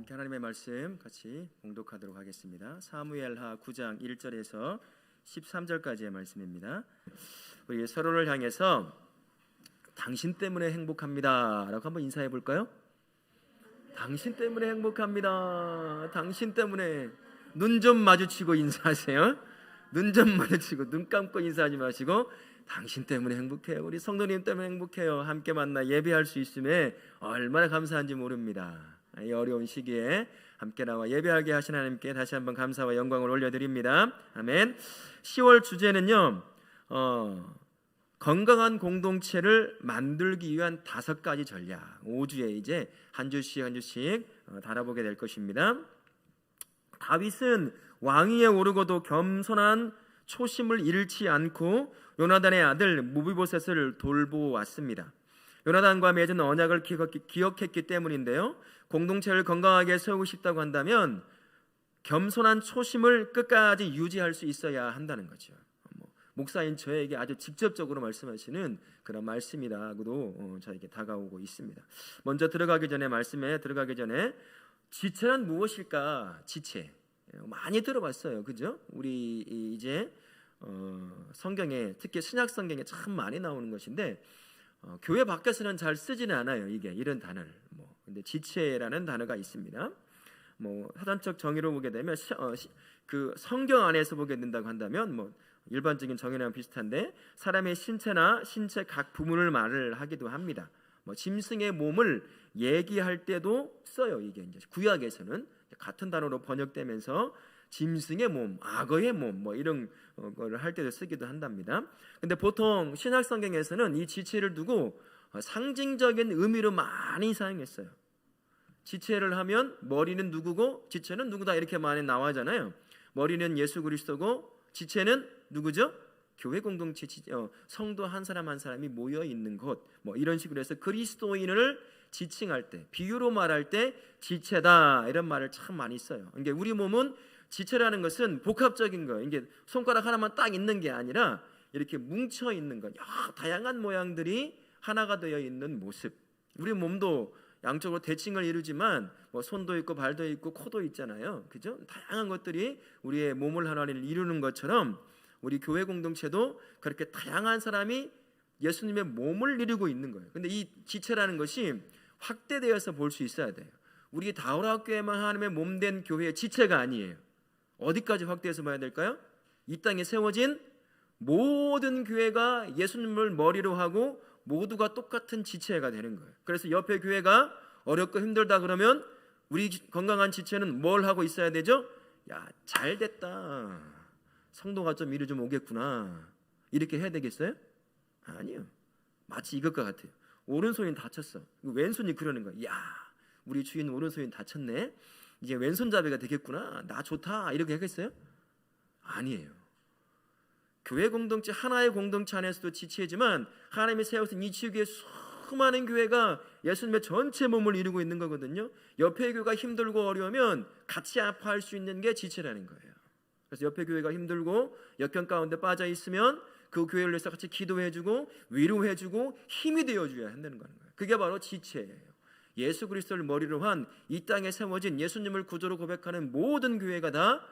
함께 하나님의 말씀 같이 봉독하도록 하겠습니다. 사무엘하 9장 1절에서 13절까지의 말씀입니다. 우리 서로를 향해서 당신 때문에 행복합니다 라고 한번 인사해 볼까요? 당신 때문에 행복합니다. 당신 때문에. 눈 좀 마주치고 인사하세요. 눈 좀 마주치고, 눈 감고 인사하지 마시고, 당신 때문에 행복해요. 우리 성도님 때문에 행복해요. 함께 만나 예배할 수 있음에 얼마나 감사한지 모릅니다. 이 어려운 시기에 함께 나와 예배하게 하신 하나님께 다시 한번 감사와 영광을 올려드립니다. 아멘. 10월 주제는요, 건강한 공동체를 만들기 위한 5가지 전략. 5주에 이제 한 주씩 달아보게 될 것입니다. 다윗은 왕위에 오르고도 겸손한 초심을 잃지 않고 요나단의 아들 무비보셋을 돌보았습니다. 요나단과 맺은 언약을 기억했기 때문인데요, 공동체를 건강하게 세우고 싶다고 한다면 겸손한 초심을 끝까지 유지할 수 있어야 한다는 거죠. 목사인 저에게 아주 직접적으로 말씀하시는 그런 말씀이라고도 저에게 다가오고 있습니다. 먼저 말씀에 들어가기 전에 지체란 무엇일까? 지체 많이 들어봤어요, 그죠? 우리 이제 성경에, 특히 신약 성경에 참 많이 나오는 것인데 교회 밖에서는 잘 쓰지는 않아요, 이런 단어를. 근데 지체라는 단어가 있습니다. 사전적 정의로 보게 되면 그 성경 안에서 보게 된다고 한다면 일반적인 정의랑 비슷한데, 사람의 신체나 신체 각 부분을 말을 하기도 합니다. 짐승의 몸을 얘기할 때도 써요. 이게 이제 구약에서는 같은 단어로 번역되면서 짐승의 몸, 악어의 몸 이런 거를 할 때도 쓰기도 한답니다. 근데 보통 신약 성경에서는 이 지체를 두고 상징적인 의미로 많이 사용했어요. 지체를 하면 머리는 누구고 지체는 누구다 이렇게 많이 나와잖아요. 머리는 예수 그리스도고 지체는 누구죠? 교회 공동체, 성도 한 사람 한 사람이 모여 있는 곳, 이런 식으로 해서 그리스도인을 지칭할 때, 비유로 말할 때 지체다 이런 말을 참 많이 써요. 그러니까 우리 몸은 지체라는 것은 복합적인 거예요. 이게 손가락 하나만 딱 있는 게 아니라 이렇게 뭉쳐 있는 것, 다양한 모양들이 하나가 되어 있는 모습. 우리 몸도 양쪽으로 대칭을 이루지만 손도 있고 발도 있고 코도 있잖아요, 그죠? 다양한 것들이 우리의 몸을 하나를 이루는 것처럼 우리 교회 공동체도 그렇게 다양한 사람이 예수님의 몸을 이루고 있는 거예요. 근데 이 지체라는 것이 확대되어서 볼 수 있어야 돼요. 우리 다울학교에만 하나님의 몸된 교회의 지체가 아니에요. 어디까지 확대해서 봐야 될까요? 이 땅에 세워진 모든 교회가 예수님을 머리로 하고 모두가 똑같은 지체가 되는 거예요. 그래서 옆에 교회가 어렵고 힘들다 그러면 우리 건강한 지체는 뭘 하고 있어야 되죠? 야, 잘 됐다, 성도가 좀 이리 좀 오겠구나, 이렇게 해야 되겠어요? 아니요. 마치 이것과 같아요. 오른손이 다쳤어. 왼손이 그러는 거야. 야, 우리 주인 오른손이 다쳤네, 이제 왼손잡이가 되겠구나, 나 좋다, 이렇게 하겠어요? 아니에요. 교회 공동체, 하나의 공동체 안에서도 지체지만 하나님이 세우신 이 지역에 수많은 교회가 예수님의 전체 몸을 이루고 있는 거거든요. 옆에 교회가 힘들고 어려우면 같이 아파할 수 있는 게 지체라는 거예요. 그래서 옆에 교회가 힘들고 역경 가운데 빠져 있으면 그 교회를 위해서 같이 기도해주고 위로해주고 힘이 되어줘야 한다는 거예요. 그게 바로 지체예요. 예수 그리스도를 머리로 한 이 땅에 세워진 예수님을 구주로 고백하는 모든 교회가 다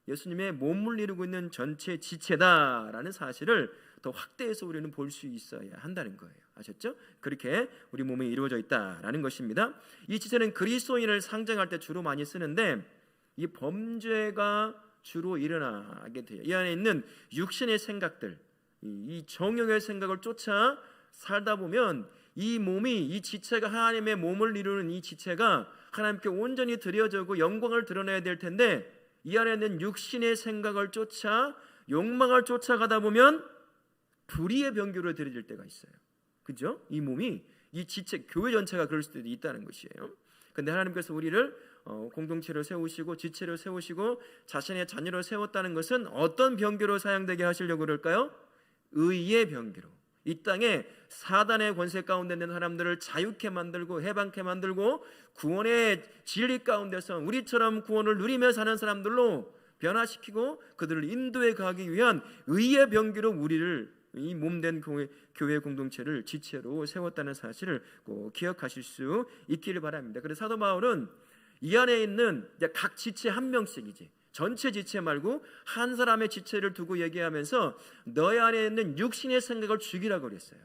예수님의 몸을 이루고 있는 전체 지체다라는 사실을 더 확대해서 우리는 볼 수 있어야 한다는 거예요. 아셨죠? 그렇게 우리 몸이 이루어져 있다라는 것입니다. 이 지체는 그리스도인을 상징할 때 주로 많이 쓰는데, 이 범죄가 주로 일어나게 돼요. 이 안에 있는 육신의 생각들, 이 정욕의 생각을 쫓아 살다 보면 이 몸이, 이 지체가, 하나님의 몸을 이루는 이 지체가 하나님께 온전히 드려지고 영광을 드러내야 될 텐데, 이 안에 있는 육신의 생각을 쫓아 욕망을 쫓아가다 보면 불의의 병기로 들여질 때가 있어요. 그죠? 이 몸이, 이 지체, 교회 전체가 그럴 수도 있다는 것이에요. 근데 하나님께서 우리를 공동체로 세우시고 지체로 세우시고 자신의 자녀로 세웠다는 것은 어떤 병기로 사용되게 하시려고 그럴까요? 의의 병기로. 이 땅에 사단의 권세 가운데 있는 사람들을 자유케 만들고 해방케 만들고 구원의 진리 가운데서 우리처럼 구원을 누리며 사는 사람들로 변화시키고 그들을 인도해 가기 위한 의의 병기로 우리를, 이 몸된 교회 공동체를 지체로 세웠다는 사실을 꼭 기억하실 수 있기를 바랍니다. 그래서 사도 바울은 이 안에 있는 이제 각 지체 한 명씩이지, 전체 지체 말고 한 사람의 지체를 두고 얘기하면서 너희 안에 있는 육신의 생각을 죽이라고 그랬어요.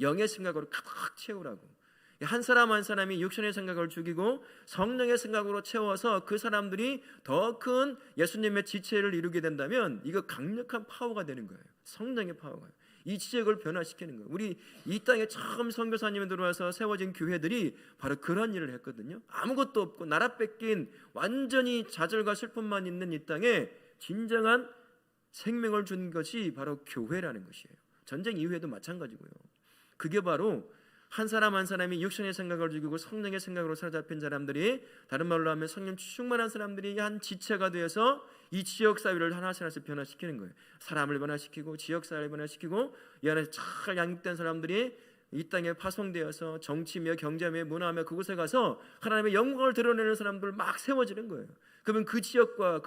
영의 생각으로 가득 채우라고. 한 사람 한 사람이 육신의 생각을 죽이고 성령의 생각으로 채워서 그 사람들이 더 큰 예수님의 지체를 이루게 된다면 이거 강력한 파워가 되는 거예요. 성령의 파워가. 이 지역을 변화시키는 거예요. 우리 이 땅에 처음 선교사님이 들어와서 세워진 교회들이 바로 그런 일을 했거든요. 아무것도 없고 나라 뺏긴 완전히 좌절과 슬픔만 있는 이 땅에 진정한 생명을 준 것이 바로 교회라는 것이에요. 전쟁 이후에도 마찬가지고요. 그게 바로 한 사람 한 사람이 육신의 생각을 죽이고 성령의 생각으로 사로잡힌 사람들이, 다른 말로 하면 성령 충만한 사람들이 한 지체가 되어서 이 지역 사회를 하나씩 하나씩 변화시키는 거예요. 사람을 변화시키고 지역 사회를 변화시키고 이 안에 잘 양육된 사람들이 이 땅에 파송되어서 정치며 경제며 문화며 그곳에 가서 하나님의 영광을 드러내는 사람들 막 세워지는 거예요. 그러면 그 지역과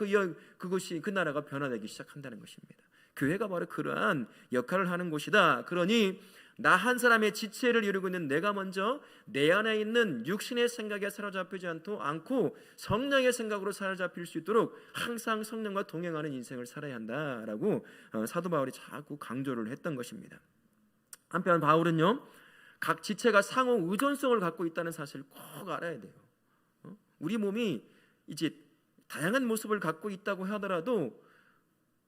그곳이 그 나라가 변화되기 시작한다는 것입니다. 교회가 바로 그러한 역할을 하는 곳이다. 그러니 나 한 사람의 지체를 이루고 있는 내가 먼저 내 안에 있는 육신의 생각에 사로잡히지 않고 성령의 생각으로 사로잡힐 수 있도록 항상 성령과 동행하는 인생을 살아야 한다라고 사도 바울이 자꾸 강조를 했던 것입니다. 한편 바울은요, 각 지체가 상호 의존성을 갖고 있다는 사실을 꼭 알아야 돼요. 우리 몸이 이제 다양한 모습을 갖고 있다고 하더라도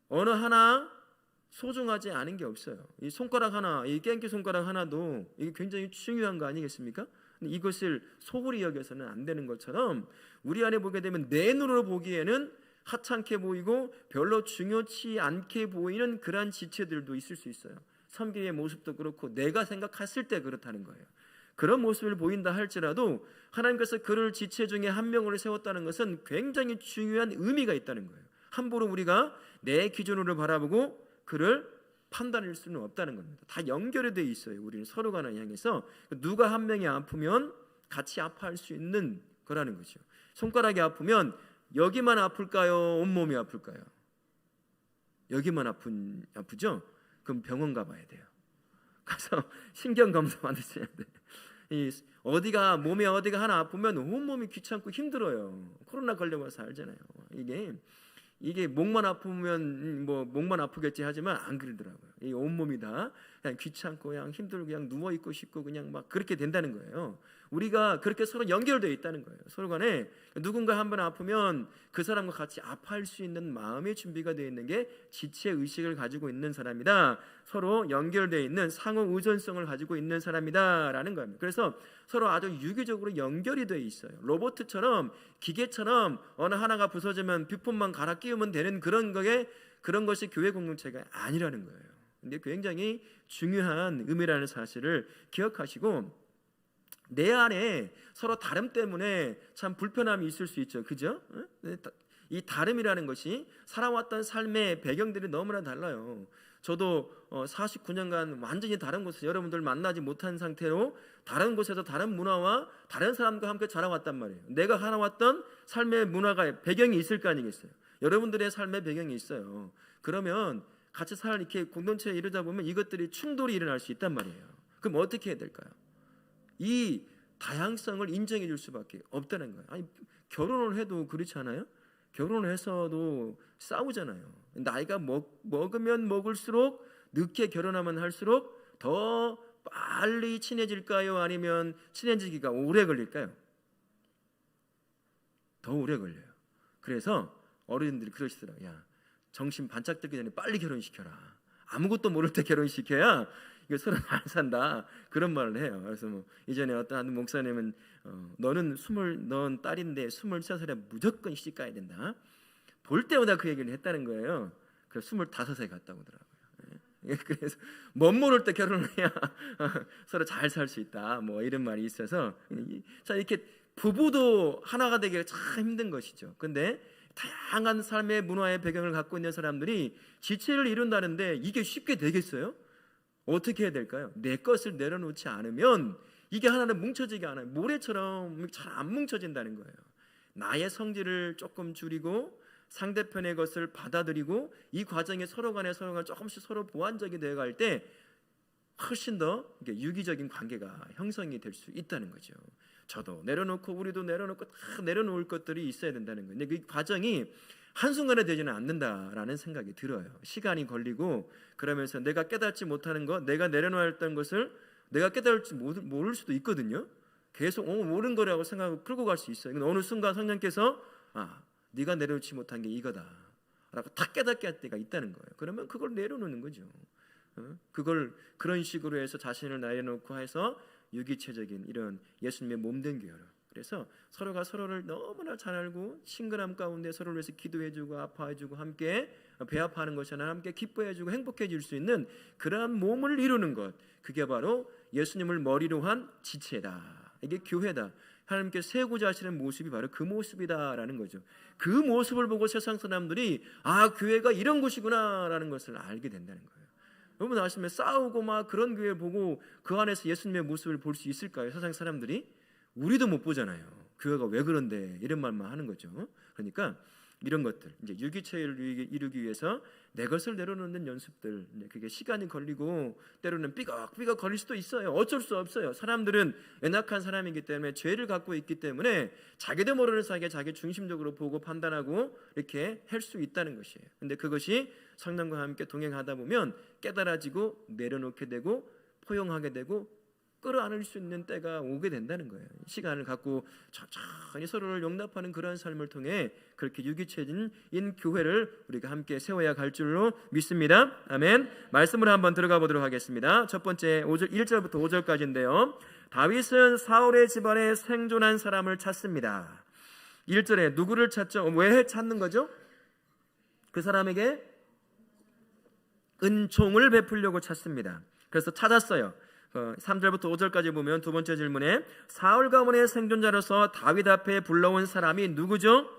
어느 하나 소중하지 않은 게 없어요. 이 손가락 하나, 이 깽기 손가락 하나도 이게 굉장히 중요한 거 아니겠습니까? 근데 이것을 소홀히 여겨서는 안 되는 것처럼 우리 안에 보게 되면 내 눈으로 보기에는 하찮게 보이고 별로 중요치 않게 보이는 그러한 지체들도 있을 수 있어요. 섬기의 모습도 그렇고 내가 생각했을 때 그렇다는 거예요. 그런 모습을 보인다 할지라도 하나님께서 그를 지체 중에 한 명을 세웠다는 것은 굉장히 중요한 의미가 있다는 거예요. 함부로 우리가 내 기준으로 바라보고 그를 판단할 수는 없다는 겁니다. 다 연결이 되어 있어요. 우리는 서로가 하나 향해서 누가 한 명이 아프면 같이 아파할 수 있는 거라는 거죠. 손가락이 아프면 여기만 아플까요? 온몸이 아플까요? 여기만 아프죠? 그럼 병원 가봐야 돼요. 가서 신경검사 받으셔야 돼요. 어디가 몸에 어디가 하나 아프면 온몸이 귀찮고 힘들어요. 코로나 걸려봐서 알잖아요. 이게 목만 아프면 뭐 목만 아프겠지 하지만 안 그러더라고요. 이 온몸이 다 그냥 귀찮고 그냥 힘들고 그냥 누워 있고 싶고 그냥 막 그렇게 된다는 거예요. 우리가 그렇게 서로 연결되어 있다는 거예요. 서로 간에 누군가 한 번 아프면 그 사람과 같이 아파할 수 있는 마음의 준비가 되어 있는 게 지체 의식을 가지고 있는 사람이다. 서로 연결되어 있는 상호 의존성을 가지고 있는 사람이다라는 겁니다. 그래서 서로 아주 유기적으로 연결이 되어 있어요. 로봇처럼 기계처럼 어느 하나가 부서지면 뷰폰만 갈아 끼우면 되는 그런 것이 교회 공동체가 아니라는 거예요. 근데 굉장히 중요한 의미라는 사실을 기억하시고, 내 안에 서로 다름 때문에 참 불편함이 있을 수 있죠. 그죠? 이 다름이라는 것이 살아왔던 삶의 배경들이 너무나 달라요. 저도 49년간 완전히 다른 곳에서 여러분들 만나지 못한 상태로 다른 곳에서 다른 문화와 다른 사람과 함께 자라왔단 말이에요. 내가 살아왔던 삶의 문화가 배경이 있을 거 아니겠어요. 여러분들의 삶의 배경이 있어요. 그러면 같이 이렇게 공동체에 이르다 보면 이것들이 충돌이 일어날 수 있단 말이에요. 그럼 어떻게 해야 될까요? 이 다양성을 인정해 줄 수밖에 없다는 거예요. 아니, 결혼을 해도 그렇지 않아요? 결혼을 해서도 싸우잖아요. 나이가 먹으면 먹을수록, 늦게 결혼하면 할수록 더 빨리 친해질까요? 아니면 친해지기가 오래 걸릴까요? 더 오래 걸려요. 그래서 어른들이 그러시더라고요. 야, 정신 반짝 들기 전에 빨리 결혼시켜라. 아무것도 모를 때 결혼시켜야 이거 서로 안 산다, 그런 말을 해요. 그래서 뭐 이전에 어떤 한 목사님은 넌 딸인데 23살에 무조건 시집 가야 된다. 볼 때마다 그 얘기를 했다는 거예요. 그래서 25세 갔다고 하더라고요. 그래서 멋 모를 때 결혼을 해야 서로 잘 살 수 있다, 뭐 이런 말이 있어서, 자, 이렇게 부부도 하나가 되기가 참 힘든 것이죠. 근데 다양한 삶의 문화의 배경을 갖고 있는 사람들이 지체를 이룬다는데 이게 쉽게 되겠어요? 어떻게 해야 될까요? 내 것을 내려놓지 않으면 이게 하나는 뭉쳐지게 않아요. 모래처럼 잘 안 뭉쳐진다는 거예요. 나의 성질을 조금 줄이고 상대편의 것을 받아들이고 이 과정에 서로 간에 조금씩 서로 보완적이 되어갈 때 훨씬 더 유기적인 관계가 형성이 될 수 있다는 거죠. 저도 내려놓고 우리도 내려놓고 다 내려놓을 것들이 있어야 된다는 거예요. 근데 그 과정이 한순간에 되지는 않는다라는 생각이 들어요. 시간이 걸리고 그러면서 내가 깨닫지 못하는 것, 내가 내려놓아야 했던 것을 내가 깨달을지 모를 수도 있거든요. 계속 옳은 거라고 생각하고 끌고 갈 수 있어요. 근데 어느 순간 성령께서 네가 내려놓지 못한 게 이거다 라고 다 깨닫게 할 때가 있다는 거예요. 그러면 그걸 내려놓는 거죠. 그걸 그런 식으로 해서 자신을 내려놓고 해서 유기체적인 이런 예수님의 몸된 교회로, 그래서 서로가 서로를 너무나 잘 알고 친근함 가운데 서로를 위해서 기도해주고 아파해주고 함께 배합하는 것이 아니라 함께 기뻐해주고 행복해질 수 있는 그러한 몸을 이루는 것, 그게 바로 예수님을 머리로 한 지체다. 이게 교회다. 하나님께 세우고자 하시는 모습이 바로 그 모습이다라는 거죠. 그 모습을 보고 세상 사람들이 교회가 이런 곳이구나 라는 것을 알게 된다는 거예요. 여러분 아시면 싸우고 막 그런 교회 보고 그 안에서 예수님의 모습을 볼 수 있을까요? 세상 사람들이? 우리도 못 보잖아요. 교회가 왜 그런데 이런 말만 하는 거죠. 그러니까 이런 것들, 이제 유기체를 이루기 위해서 내 것을 내려놓는 연습들, 그게 시간이 걸리고 때로는 삐걱삐걱 걸릴 수도 있어요. 어쩔 수 없어요. 사람들은 연약한 사람이기 때문에 죄를 갖고 있기 때문에 자기도 모르는 사이에 자기 중심적으로 보고 판단하고 이렇게 할 수 있다는 것이에요. 근데 그것이 성령과 함께 동행하다 보면 깨달아지고 내려놓게 되고 포용하게 되고 끌어안을 수 있는 때가 오게 된다는 거예요. 시간을 갖고 천천히 서로를 용납하는 그런 삶을 통해 그렇게 유기체인 교회를 우리가 함께 세워야 갈 줄로 믿습니다. 아멘. 말씀을 한번 들어가 보도록 하겠습니다. 첫 번째 1절부터 5절까지인데요. 다윗은 사울의 집안에 생존한 사람을 찾습니다. 1절에 누구를 찾죠? 왜 찾는 거죠? 그 사람에게 은총을 베풀려고 찾습니다. 그래서 찾았어요. 3절부터 5절까지 보면 두 번째 질문에 사울 가문의 생존자로서 다윗 앞에 불러온 사람이 누구죠?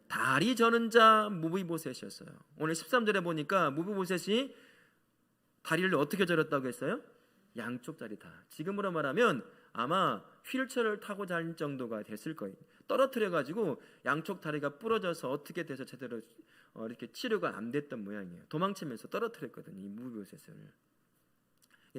다리 저는 자 무비보셋이었어요. 오늘 13절에 보니까 무비보셋이 다리를 어떻게 저렸다고 했어요? 양쪽 다리 다. 지금으로 말하면 아마 휠체어를 타고 다닐 정도가 됐을 거예요. 떨어뜨려가지고 양쪽 다리가 부러져서 어떻게 돼서 제대로 이렇게 치료가 안 됐던 모양이에요. 도망치면서 떨어뜨렸거든요, 이 무비보셋을.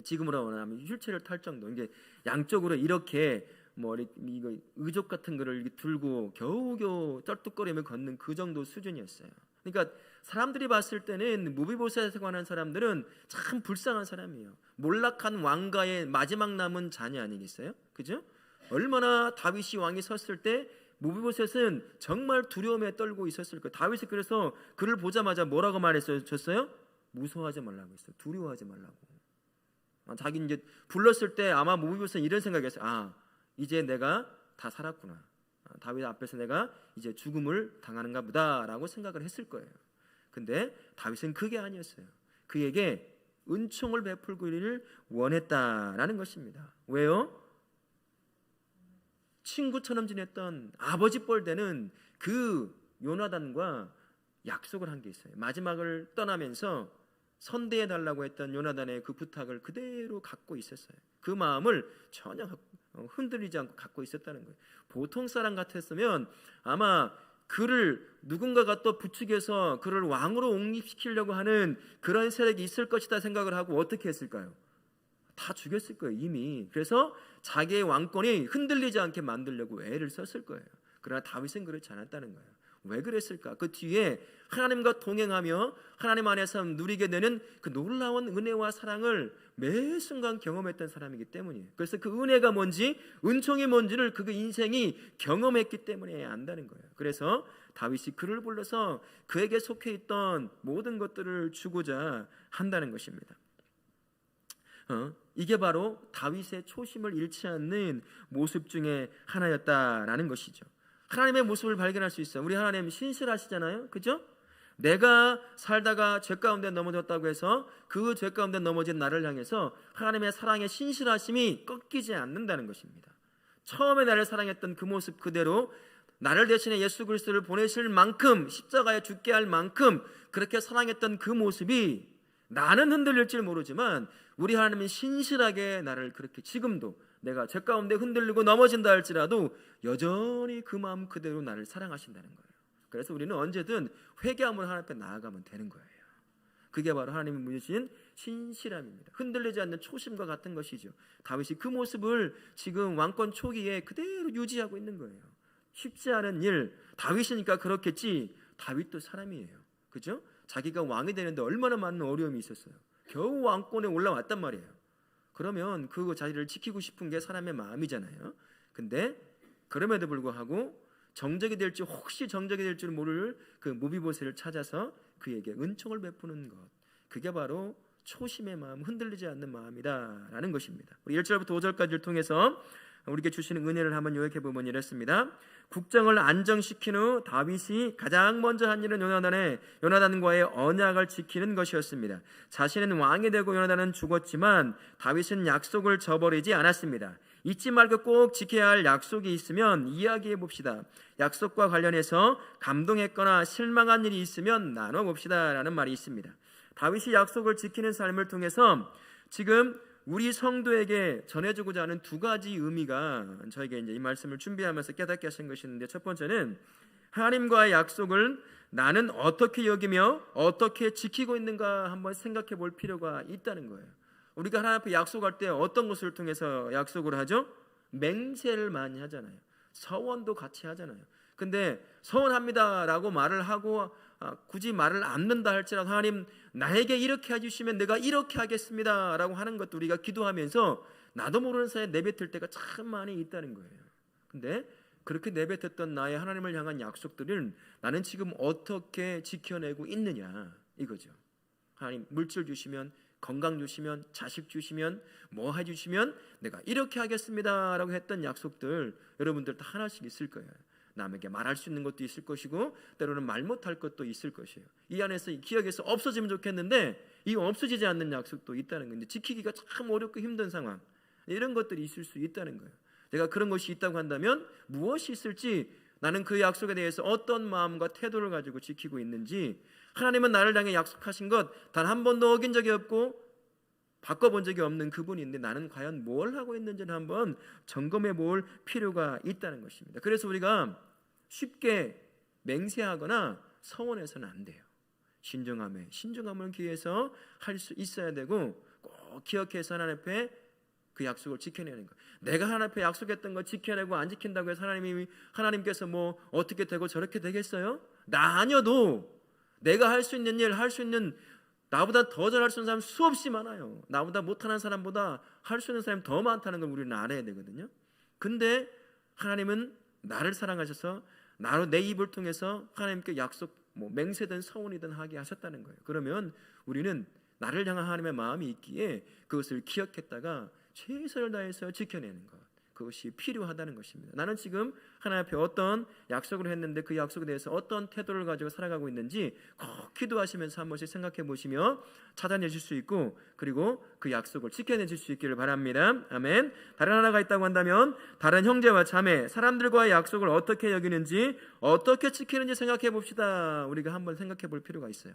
지금으로 말하면 휠체어를 탈 정도. 이게 양쪽으로 이렇게 이거 의족 같은 거를 들고 겨우겨우 쩔뚝거리며 걷는 그 정도 수준이었어요. 그러니까 사람들이 봤을 때는 무비보셋에 관한 사람들은 참 불쌍한 사람이에요. 몰락한 왕가의 마지막 남은 자녀 아니겠어요? 그죠? 얼마나 다윗이 왕이 섰을 때 무비보셋은 정말 두려움에 떨고 있었을 거예요. 다윗이 그래서 그를 보자마자 뭐라고 말했었어요? 무서워하지 말라고 했어요. 두려워하지 말라고. 자기 이제 불렀을 때 아마 무비보셋은 이런 생각이었어요. 이제 내가 다 살았구나. 다윗 앞에서 내가 이제 죽음을 당하는가 보다라고 생각을 했을 거예요. 근데 다윗은 그게 아니었어요. 그에게 은총을 베풀기를 원했다라는 것입니다. 왜요? 친구처럼 지냈던 아버지 뻘 되는 그 요나단과 약속을 한 게 있어요. 마지막을 떠나면서 선대해 달라고 했던 요나단의 그 부탁을 그대로 갖고 있었어요. 그 마음을 전혀 흔들리지 않고 갖고 있었다는 거예요. 보통 사람 같았으면 아마 그를 누군가가 또 부추겨서 그를 왕으로 옹립시키려고 하는 그런 세력이 있을 것이다 생각을 하고 어떻게 했을까요? 다 죽였을 거예요, 이미. 그래서 자기의 왕권이 흔들리지 않게 만들려고 애를 썼을 거예요. 그러나 다윗은 그렇지 않았다는 거예요. 왜 그랬을까? 그 뒤에 하나님과 동행하며 하나님 안에서 누리게 되는 그 놀라운 은혜와 사랑을 매 순간 경험했던 사람이기 때문이에요. 그래서 그 은혜가 뭔지, 은총이 뭔지를 그 인생이 경험했기 때문에 안다는 거예요. 그래서 다윗이 그를 불러서 그에게 속해 있던 모든 것들을 주고자 한다는 것입니다. 이게 바로 다윗의 초심을 잃지 않는 모습 중에 하나였다라는 것이죠. 하나님의 모습을 발견할 수 있어요. 우리 하나님 신실하시잖아요, 그죠? 내가 살다가 죄 가운데 넘어졌다고 해서 그 죄 가운데 넘어진 나를 향해서 하나님의 사랑의 신실하심이 꺾이지 않는다는 것입니다. 처음에 나를 사랑했던 그 모습 그대로 나를 대신해 예수 그리스도를 보내실 만큼, 십자가에 죽게 할 만큼 그렇게 사랑했던 그 모습이 나는 흔들릴지 모르지만 우리 하나님은 신실하게 나를 그렇게 지금도 내가 죄 가운데 흔들리고 넘어진다 할지라도 여전히 그 마음 그대로 나를 사랑하신다는 거예요. 그래서 우리는 언제든 회개함으로 하나님 앞에 나아가면 되는 거예요. 그게 바로 하나님이 보여주신 신실함입니다. 흔들리지 않는 초심과 같은 것이죠. 다윗이 그 모습을 지금 왕권 초기에 그대로 유지하고 있는 거예요. 쉽지 않은 일, 다윗이니까 그렇겠지. 다윗도 사람이에요. 그죠? 자기가 왕이 되는데 얼마나 많은 어려움이 있었어요. 겨우 왕권에 올라왔단 말이에요. 그러면 그 자리를 지키고 싶은 게 사람의 마음이잖아요. 근데 그럼에도 불구하고 정적이 될지 혹시 정적이 될 줄 모를 그 무비보셋을 찾아서 그에게 은총을 베푸는 것, 그게 바로 초심의 마음, 흔들리지 않는 마음이다라는 것입니다. 우리 1절부터 5절까지를 통해서 우리에게 주시는 은혜를 한번 요약해 보면 이렇습니다. 국정을 안정시킨 후 다윗이 가장 먼저 한 일은 요나단과의 언약을 지키는 것이었습니다. 자신은 왕이 되고 요나단은 죽었지만 다윗은 약속을 저버리지 않았습니다. 잊지 말고 꼭 지켜야 할 약속이 있으면 이야기해 봅시다. 약속과 관련해서 감동했거나 실망한 일이 있으면 나눠봅시다 라는 말이 있습니다. 다윗이 약속을 지키는 삶을 통해서 지금 우리 성도에게 전해주고자 하는 두 가지 의미가 저에게 이제 이 말씀을 준비하면서 깨닫게 하신 것인데, 첫 번째는 하나님과의 약속을 나는 어떻게 여기며 어떻게 지키고 있는가 한번 생각해 볼 필요가 있다는 거예요. 우리가 하나님 앞에 약속할 때 어떤 것을 통해서 약속을 하죠? 맹세를 많이 하잖아요. 서원도 같이 하잖아요. 근데 서원합니다라고 말을 하고 굳이 말을 않는다 할지라도 하나님 나에게 이렇게 해주시면 내가 이렇게 하겠습니다 라고 하는 것도 우리가 기도하면서 나도 모르는 사이에 내뱉을 때가 참 많이 있다는 거예요. 근데 그렇게 내뱉었던 나의 하나님을 향한 약속들을 나는 지금 어떻게 지켜내고 있느냐 이거죠. 하나님 물질 주시면, 건강 주시면, 자식 주시면, 뭐 해주시면 내가 이렇게 하겠습니다 라고 했던 약속들 여러분들 다 하나씩 있을 거예요. 남에게 말할 수 있는 것도 있을 것이고 때로는 말 못할 것도 있을 것이에요. 이 안에서 이 기억에서 없어지면 좋겠는데 이 없어지지 않는 약속도 있다는 건데 지키기가 참 어렵고 힘든 상황, 이런 것들이 있을 수 있다는 거예요. 내가 그런 것이 있다고 한다면 무엇이 있을지, 나는 그 약속에 대해서 어떤 마음과 태도를 가지고 지키고 있는지, 하나님은 나를 향해 약속하신 것 단 한 번도 어긴 적이 없고 바꿔본 적이 없는 그분인데 나는 과연 뭘 하고 있는지를 한번 점검해 볼 필요가 있다는 것입니다. 그래서 우리가 쉽게 맹세하거나 서원해서는 안 돼요. 신중함을 기해서 할 수 있어야 되고, 꼭 기억해서 하나님 앞에 그 약속을 지켜내는 것. 내가 하나님 앞에 약속했던 거 지켜내고 안 지킨다고 해서 하나님께서 뭐 어떻게 되고 저렇게 되겠어요? 나 아니어도 내가 할 수 있는 일, 할 수 있는, 나보다 더 잘할 수 있는 사람 수없이 많아요. 나보다 못하는 사람보다 할 수 있는 사람이 더 많다는 걸 우리는 알아야 되거든요. 근데 하나님은 나를 사랑하셔서 나로 내 입을 통해서 하나님께 약속, 맹세든 서원이든 하게 하셨다는 거예요. 그러면 우리는 나를 향한 하나님의 마음이 있기에 그것을 기억했다가 최선을 다해서 지켜내는 것, 그것이 필요하다는 것입니다. 나는 지금 하나님 앞에 어떤 약속을 했는데 그 약속에 대해서 어떤 태도를 가지고 살아가고 있는지 꼭 기도하시면서 한 번씩 생각해 보시며 찾아내실 수 있고, 그리고 그 약속을 지켜내실 수 있기를 바랍니다. 아멘. 다른 하나가 있다고 한다면 다른 형제와 자매, 사람들과의 약속을 어떻게 여기는지, 어떻게 지키는지 생각해 봅시다. 우리가 한번 생각해 볼 필요가 있어요.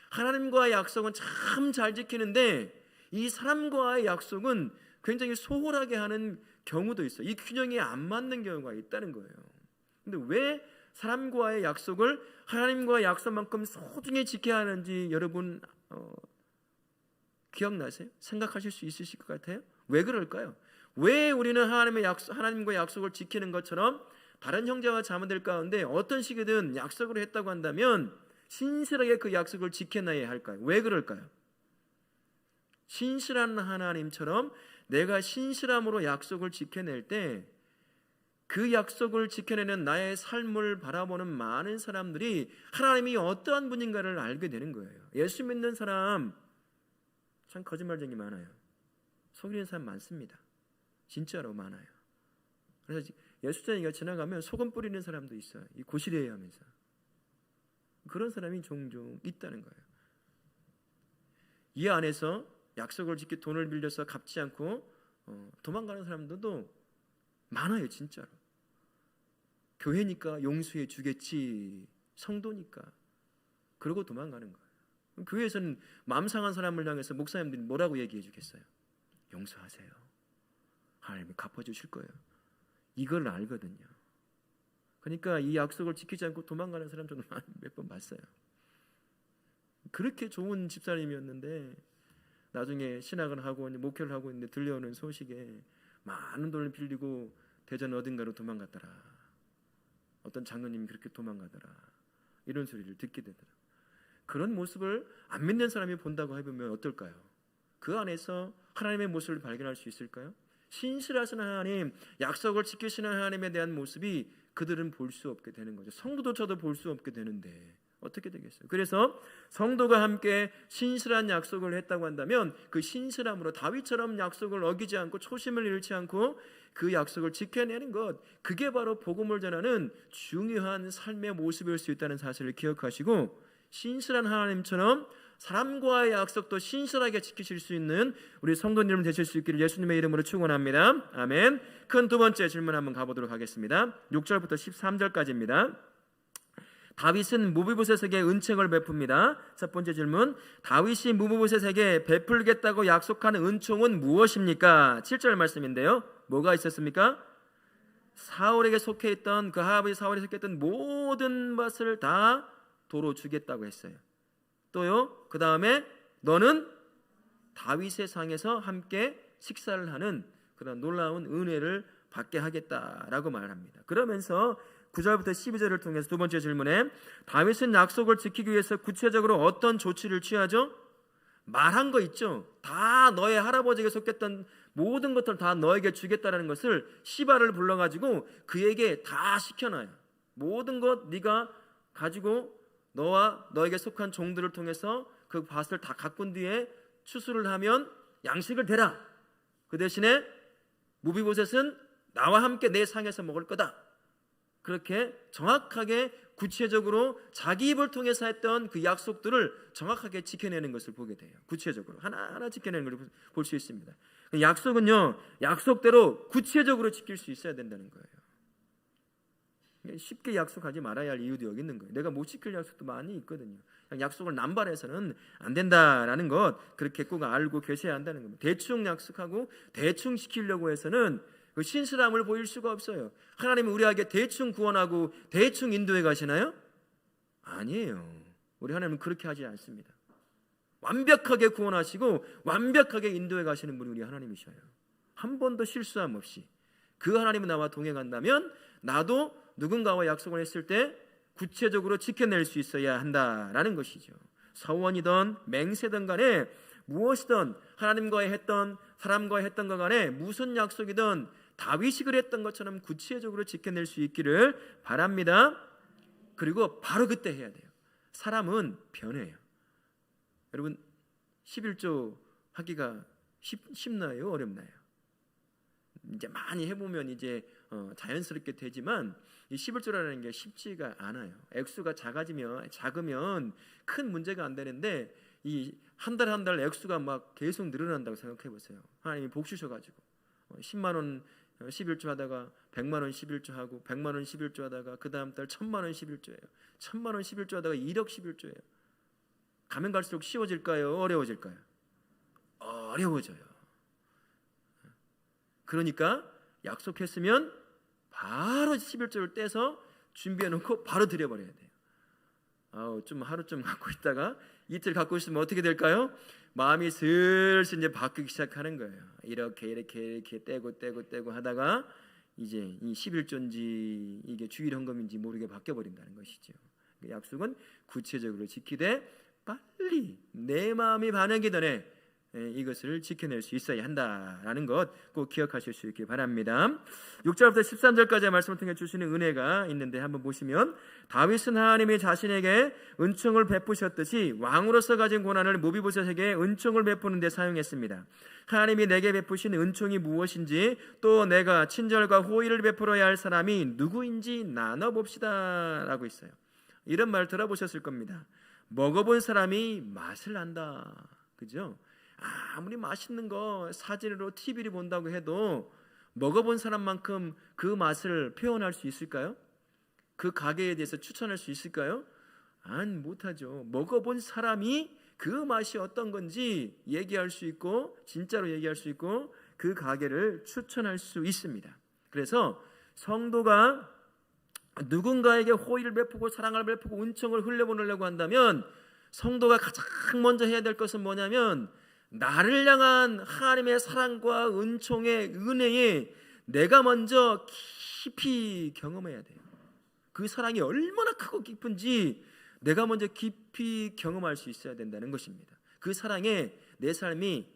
하나님과의 약속은 참 잘 지키는데 이 사람과의 약속은 굉장히 소홀하게 하는 경우도 있어요. 이 균형이 안 맞는 경우가 있다는 거예요. 근데 왜 사람과의 약속을 하나님과의 약속만큼 소중히 지켜야 하는지 여러분 기억나세요? 생각하실 수 있으실 것 같아요? 왜 그럴까요? 왜 우리는 하나님과의 약속을 지키는 것처럼 다른 형제와 자매들 가운데 어떤 식이든 약속을 했다고 한다면 신실하게 그 약속을 지켜내야 할까요? 왜 그럴까요? 신실한 하나님처럼 내가 신실함으로 약속을 지켜낼 때 그 약속을 지켜내는 나의 삶을 바라보는 많은 사람들이 하나님이 어떠한 분인가를 알게 되는 거예요. 예수 믿는 사람 참 거짓말쟁이 많아요. 속이는 사람 많습니다. 진짜로 많아요. 그래서 예수자니가 지나가면 소금 뿌리는 사람도 있어요. 이 고시래야 하면서. 그런 사람이 종종 있다는 거예요. 이 안에서 약속을 지키 돈을 빌려서 갚지 않고 도망가는 사람들도 많아요. 진짜로. 교회니까 용서해 주겠지, 성도니까, 그러고 도망가는 거예요. 교회에서는 마음 상한 사람을 향해서 목사님들이 뭐라고 얘기해 주겠어요? 용서하세요. 하나님이 갚아주실 거예요. 이걸 알거든요. 그러니까 이 약속을 지키지 않고 도망가는 사람 저는 몇 번 봤어요. 그렇게 좋은 집사님이었는데 나중에 신학을 하고 목회를 하고 있는데 들려오는 소식에 많은 돈을 빌리고 대전 어딘가로 도망갔더라. 어떤 장로님이 그렇게 도망가더라. 이런 소리를 듣게 되더라. 그런 모습을 안 믿는 사람이 본다고 해보면 어떨까요? 그 안에서 하나님의 모습을 발견할 수 있을까요? 신실하신 하나님, 약속을 지키시는 하나님에 대한 모습이 그들은 볼 수 없게 되는 거죠. 성도조차도 볼 수 없게 되는데 어떻게 되겠어요? 그래서 성도가 함께 신실한 약속을 했다고 한다면 그 신실함으로 다윗처럼 약속을 어기지 않고 초심을 잃지 않고 그 약속을 지켜내는 것, 그게 바로 복음을 전하는 중요한 삶의 모습일 수 있다는 사실을 기억하시고, 신실한 하나님처럼 사람과의 약속도 신실하게 지키실 수 있는 우리 성도님 되실 수 있기를 예수님의 이름으로 축원합니다. 아멘. 큰 두 번째 질문 한번 가보도록 하겠습니다. 6절부터 13절까지입니다. 다윗은 무비보셋에게 은총을 베풉니다. 첫 번째 질문, 다윗이 무비보셋에게 베풀겠다고 약속한 은총은 무엇입니까? 7절 말씀인데요. 뭐가 있었습니까? 사울에게 속해 있던, 그 할아버지 사울에 속해 있던 모든 것을 다 도로 주겠다고 했어요. 또요, 그 다음에 너는 다윗의 상에서 함께 식사를 하는 그런 놀라운 은혜를 받게 하겠다라고 말합니다. 그러면서 9절부터 12절을 통해서 두 번째 질문에, 다윗은 약속을 지키기 위해서 구체적으로 어떤 조치를 취하죠? 말한 거 있죠. 다 너의 할아버지에게 속했던 모든 것들 다 너에게 주겠다라는 것을 시바를 불러가지고 그에게 다 시켜놔요. 모든 것 네가 가지고 너와 너에게 속한 종들을 통해서 그 밭을 다 가꾼 뒤에 추수를 하면 양식을 대라. 그 대신에 무비보셋은 나와 함께 내 상에서 먹을 거다. 그렇게 정확하게 구체적으로 자기 입을 통해서 했던 그 약속들을 정확하게 지켜내는 것을 보게 돼요. 구체적으로 하나하나 지켜내는 걸 볼 수 있습니다. 약속은요, 약속대로 구체적으로 지킬 수 있어야 된다는 거예요. 쉽게 약속하지 말아야 할 이유도 여기 있는 거예요. 내가 못 지킬 약속도 많이 있거든요. 약속을 남발해서는 안 된다라는 것, 그렇게 꼭 알고 계셔야 한다는 겁니다. 대충 약속하고 대충 지키려고 해서는 그 신실함을 보일 수가 없어요. 하나님은 우리에게 대충 구원하고 대충 인도해 가시나요? 아니에요. 우리 하나님은 그렇게 하지 않습니다. 완벽하게 구원하시고 완벽하게 인도해 가시는 분이 우리 하나님이셔요. 한 번도 실수함 없이. 그 하나님은 나와 동행한다면 나도 누군가와 약속을 했을 때 구체적으로 지켜낼 수 있어야 한다라는 것이죠. 서원이든 맹세든 간에 무엇이든 하나님과의 했던, 사람과의 했던 것 간에 무슨 약속이든 다윗이 그랬던 것처럼 구체적으로 지켜낼 수 있기를 바랍니다. 그리고 바로 그때 해야 돼요. 사람은 변해요. 여러분, 11조 하기가 쉽나요? 어렵나요? 이제 많이 해보면 이제 자연스럽게 되지만 이 11조라는 게 쉽지가 않아요. 액수가 작으면 큰 문제가 안 되는데 이 한 달 한 달 액수가 막 계속 늘어난다고 생각해 보세요. 하나님이 복 주셔가지고 10만 원 11조 하다가 100만 원 11조 하고 100만 원 11조 하다가 그 다음 달 1000만 원 11조예요. 1000만 원 11조 하다가 1억 11조예요. 가면 갈수록 쉬워질까요? 어려워질까요? 어려워져요. 그러니까 약속했으면 바로 11조를 떼서 준비해놓고 바로 드려버려야 돼요. 좀 하루 좀 갖고 있다가 이틀 갖고 있으면 어떻게 될까요? 마음이 슬슬 이제 바뀌기 시작하는 거예요. 이렇게 떼고 하다가 이제 이 11조인지 이게 주일 헌금인지 모르게 바뀌어버린다는 것이죠. 약속은 구체적으로 지키되 빨리 내 마음이 반하기 전에 이것을 지켜낼 수 있어야 한다라는 것 꼭 기억하실 수 있길 바랍니다. 6절부터 13절까지의 말씀을 통해 주시는 은혜가 있는데 한번 보시면, 다윗은 하나님이 자신에게 은총을 베푸셨듯이 왕으로서 가진 고난을 무비보셋에게 은총을 베푸는 데 사용했습니다. 하나님이 내게 베푸신 은총이 무엇인지, 또 내가 친절과 호의를 베풀어야 할 사람이 누구인지 나눠봅시다 라고 있어요. 이런 말 들어보셨을 겁니다. 먹어본 사람이 맛을 안다. 그죠? 아무리 맛있는 거 사진으로 TV를 본다고 해도 먹어본 사람만큼 그 맛을 표현할 수 있을까요? 그 가게에 대해서 추천할 수 있을까요? 못하죠. 먹어본 사람이 그 맛이 어떤 건지 얘기할 수 있고, 진짜로 얘기할 수 있고, 그 가게를 추천할 수 있습니다. 그래서 성도가 누군가에게 호의를 베푸고 사랑을 베푸고 은총을 흘려보내려고 한다면 성도가 가장 먼저 해야 될 것은 뭐냐면 나를 향한 하나님의 사랑과 은총의 은혜에 내가 먼저 깊이 경험해야 돼요. 그 사랑이 얼마나 크고 깊은지 내가 먼저 깊이 경험할 수 있어야 된다는 것입니다. 그 사랑에 내 삶이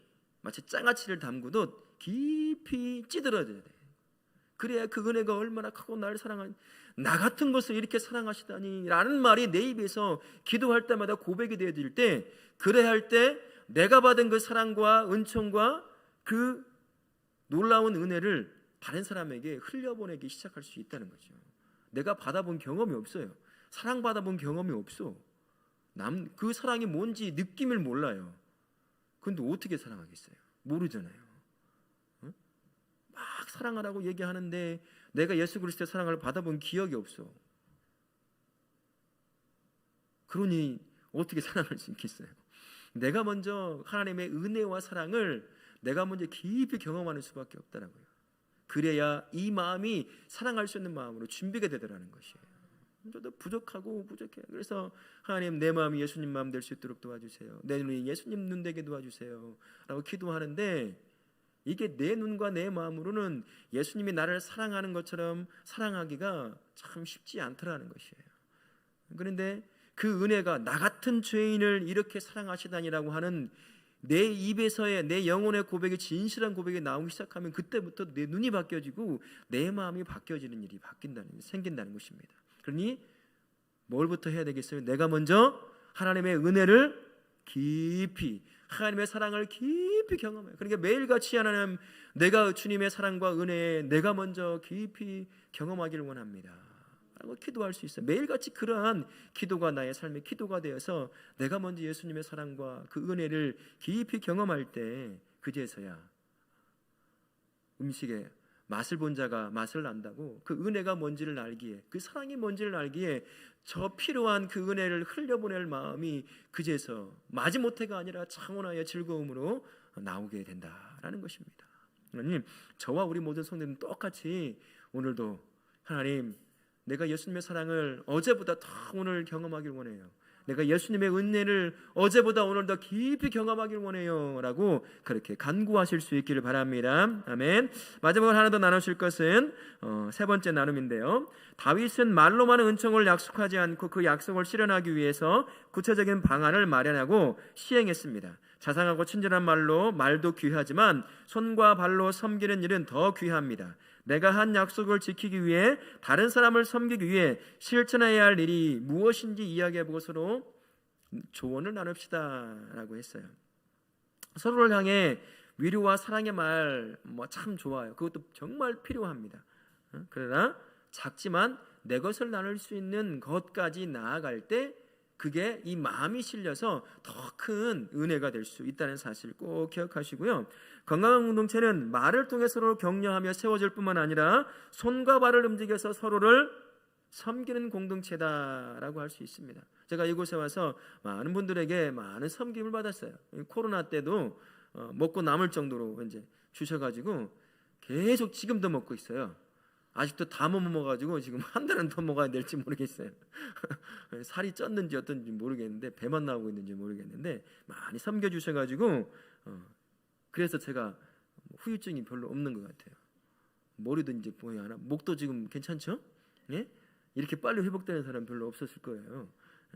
마치 장아찌를 담그듯 깊이 찌들어져야 돼요. 그래야 그 은혜가 얼마나 크고 나를 사랑하는, 나 같은 것을 이렇게 사랑하시다니 라는 말이 내 입에서 기도할 때마다 고백이 되어질 때, 그래야 할 때 내가 받은 그 사랑과 은총과 그 놀라운 은혜를 다른 사람에게 흘려보내기 시작할 수 있다는 거죠. 내가 받아본 경험이 없어요. 사랑받아본 경험이 없어. 그 사랑이 뭔지 느낌을 몰라요. 근데 어떻게 사랑하겠어요? 모르잖아요. 막 사랑하라고 얘기하는데 내가 예수 그리스도의 사랑을 받아본 기억이 없어. 그러니 어떻게 사랑할 수 있겠어요? 내가 먼저 하나님의 은혜와 사랑을 내가 먼저 깊이 경험하는 수밖에 없다라고요. 그래야 이 마음이 사랑할 수 있는 마음으로 준비가 되더라는 것이에요. 저도 부족하고 부족해요. 그래서 하나님, 내 마음이 예수님 마음 될 수 있도록 도와주세요. 내 눈이 예수님 눈 되게 도와주세요 라고 기도하는데, 이게 내 눈과 내 마음으로는 예수님이 나를 사랑하는 것처럼 사랑하기가 참 쉽지 않더라는 것이에요. 그런데 그 은혜가 나 같은 죄인을 이렇게 사랑하시다니라고 하는 내 입에서의 내 영혼의 고백이, 진실한 고백이 나오기 시작하면 그때부터 내 눈이 바뀌어지고 내 마음이 바뀌어지는 일이 생긴다는 것입니다. 그러니 뭘부터 해야 되겠어요? 내가 먼저 하나님의 은혜를 깊이, 하나님의 사랑을 깊이 경험해요. 그러니까 매일같이 하나님, 내가 주님의 사랑과 은혜에 내가 먼저 깊이 경험하기를 원합니다 라고 기도할 수 있어요. 매일같이 그러한 기도가 나의 삶의 기도가 되어서 내가 먼저 예수님의 사랑과 그 은혜를 깊이 경험할 때, 그제서야 음식에 맛을 본 자가 맛을 안다고, 그 은혜가 뭔지를 알기에, 그 사랑이 뭔지를 알기에 저 필요한 그 은혜를 흘려보낼 마음이 그제서 마지못해가 아니라 창원하여 즐거움으로 나오게 된다라는 것입니다. 하나님, 저와 우리 모든 성도님 똑같이 오늘도 하나님, 내가 예수님의 사랑을 어제보다 더 오늘 경험하길 원해요. 내가 예수님의 은혜를 어제보다 오늘 더 깊이 경험하길 원해요 라고 그렇게 간구하실 수 있기를 바랍니다. 아멘. 마지막으로 하나 더 나누실 것은 세 번째 나눔인데요, 다윗은 말로만 은총을 약속하지 않고 그 약속을 실현하기 위해서 구체적인 방안을 마련하고 시행했습니다. 자상하고 친절한 말도 귀하지만 손과 발로 섬기는 일은 더 귀합니다. 내가 한 약속을 지키기 위해, 다른 사람을 섬기기 위해 실천해야 할 일이 무엇인지 이야기해보고 서로 조언을 나눕시다 라고 했어요. 서로를 향해 위로와 사랑의 말 참 좋아요. 그것도 정말 필요합니다. 그러나 작지만 내 것을 나눌 수 있는 것까지 나아갈 때 그게 이 마음이 실려서 더 큰 은혜가 될 수 있다는 사실 꼭 기억하시고요. 건강한 공동체는 말을 통해 서로 격려하며 세워질 뿐만 아니라 손과 발을 움직여서 서로를 섬기는 공동체다라고 할 수 있습니다. 제가 이곳에 와서 많은 분들에게 많은 섬김을 받았어요. 코로나 때도 먹고 남을 정도로 이제 주셔가지고 계속 지금도 먹고 있어요. 아직도 다 못 먹어가지고 지금 한 달은 더 먹어야 될지 모르겠어요. 살이 쪘는지 어떤지 모르겠는데, 배만 나오고 있는지 모르겠는데 많이 섬겨주셔가지고 그래서 제가 후유증이 별로 없는 것 같아요. 머리도 이제 보여 하나, 목도 지금 괜찮죠? 예? 이렇게 빨리 회복되는 사람 별로 없었을 거예요.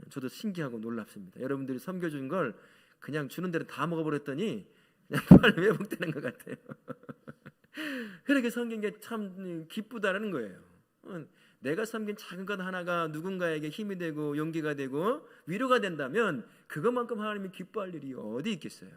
저도 신기하고 놀랍습니다. 여러분들이 섬겨준 걸 그냥 주는 대로 다 먹어버렸더니 그냥 빨리 회복되는 것 같아요. 그렇게 섬긴 게 참 기쁘다라는 거예요. 내가 섬긴 작은 것 하나가 누군가에게 힘이 되고 용기가 되고 위로가 된다면 그것만큼 하나님이 기뻐할 일이 어디 있겠어요.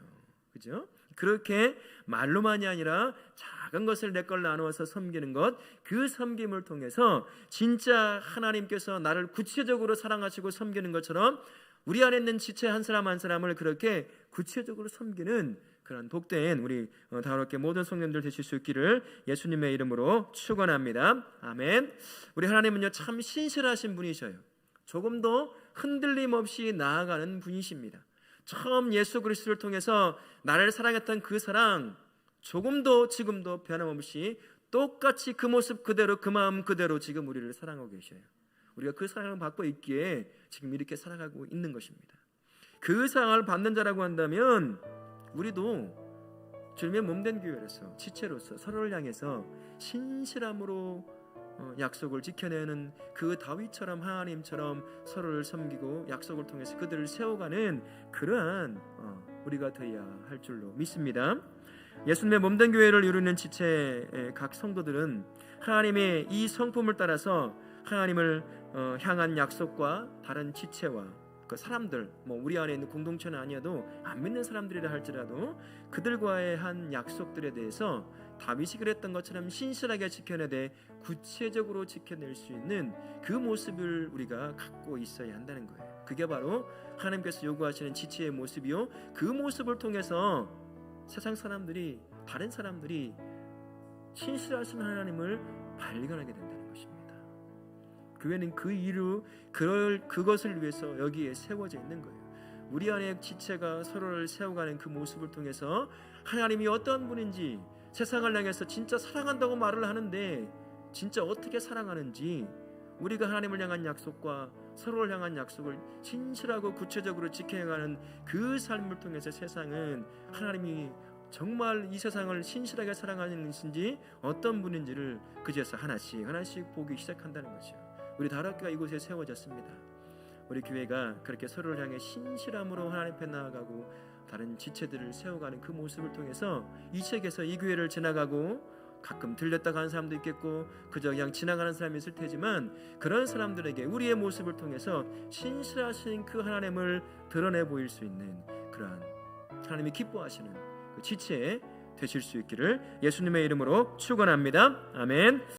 그죠? 그렇게 말로만이 아니라 작은 것을 내 걸 나누어서 섬기는 것, 그 섬김을 통해서 진짜 하나님께서 나를 구체적으로 사랑하시고 섬기는 것처럼 우리 안에 있는 지체 한 사람 한 사람을 그렇게 구체적으로 섬기는 그런 복된 우리 다음께 모든 성도님들 되실 수 있기를 예수님의 이름으로 축원합니다. 아멘. 우리 하나님은요 참 신실하신 분이셔요. 조금도 흔들림 없이 나아가는 분이십니다. 처음 예수 그리스도를 통해서 나를 사랑했던 그 사랑, 조금도 지금도 변함없이 똑같이 그 모습 그대로, 그 마음 그대로 지금 우리를 사랑하고 계셔요. 우리가 그 사랑을 받고 있기에 지금 이렇게 살아가고 있는 것입니다. 그 상을 받는 자라고 한다면 우리도 주님의 몸된 교회로서 지체로서 서로를 향해서 신실함으로 약속을 지켜내는 그 다윗처럼 하나님처럼 서로를 섬기고 약속을 통해서 그들을 세워가는 그러한 우리가 되어야 할 줄로 믿습니다. 예수님의 몸된 교회를 이루는 지체의 각 성도들은 하나님의 이 성품을 따라서 하나님을 향한 약속과 다른 지체와 그 사람들, 우리 안에 있는 공동체는 아니어도 안 믿는 사람들이라 할지라도 그들과의 한 약속들에 대해서 다윗이 그랬던 것처럼 신실하게 지켜내되 구체적으로 지켜낼 수 있는 그 모습을 우리가 갖고 있어야 한다는 거예요. 그게 바로 하나님께서 요구하시는 지체의 모습이요, 그 모습을 통해서 세상 사람들이, 다른 사람들이 신실하신 하나님을 발견하게 된다는 것입니다. 교회는 그 이유, 그것을 위해서 여기에 세워져 있는 거예요. 우리 안에 지체가 서로를 세워가는 그 모습을 통해서 하나님이 어떤 분인지, 세상을 향해서 진짜 사랑한다고 말을 하는데 진짜 어떻게 사랑하는지, 우리가 하나님을 향한 약속과 서로를 향한 약속을 신실하고 구체적으로 지켜가는 그 삶을 통해서 세상은 하나님이 정말 이 세상을 신실하게 사랑하는 것인지 어떤 분인지를 그제서 하나씩 보기 시작한다는 것이요. 우리 다락교가 이곳에 세워졌습니다. 우리 교회가 그렇게 서로를 향해 신실함으로 하나님 앞에 나아가고 다른 지체들을 세워가는 그 모습을 통해서 이 책에서 이 교회를 지나가고 가끔 들렸다 가는 사람도 있겠고 그저 그냥 지나가는 사람이 있을 테지만 그런 사람들에게 우리의 모습을 통해서 신실하신 그 하나님을 드러내 보일 수 있는 그러한 하나님이 기뻐하시는 그 지체 되실 수 있기를 예수님의 이름으로 축원합니다. 아멘.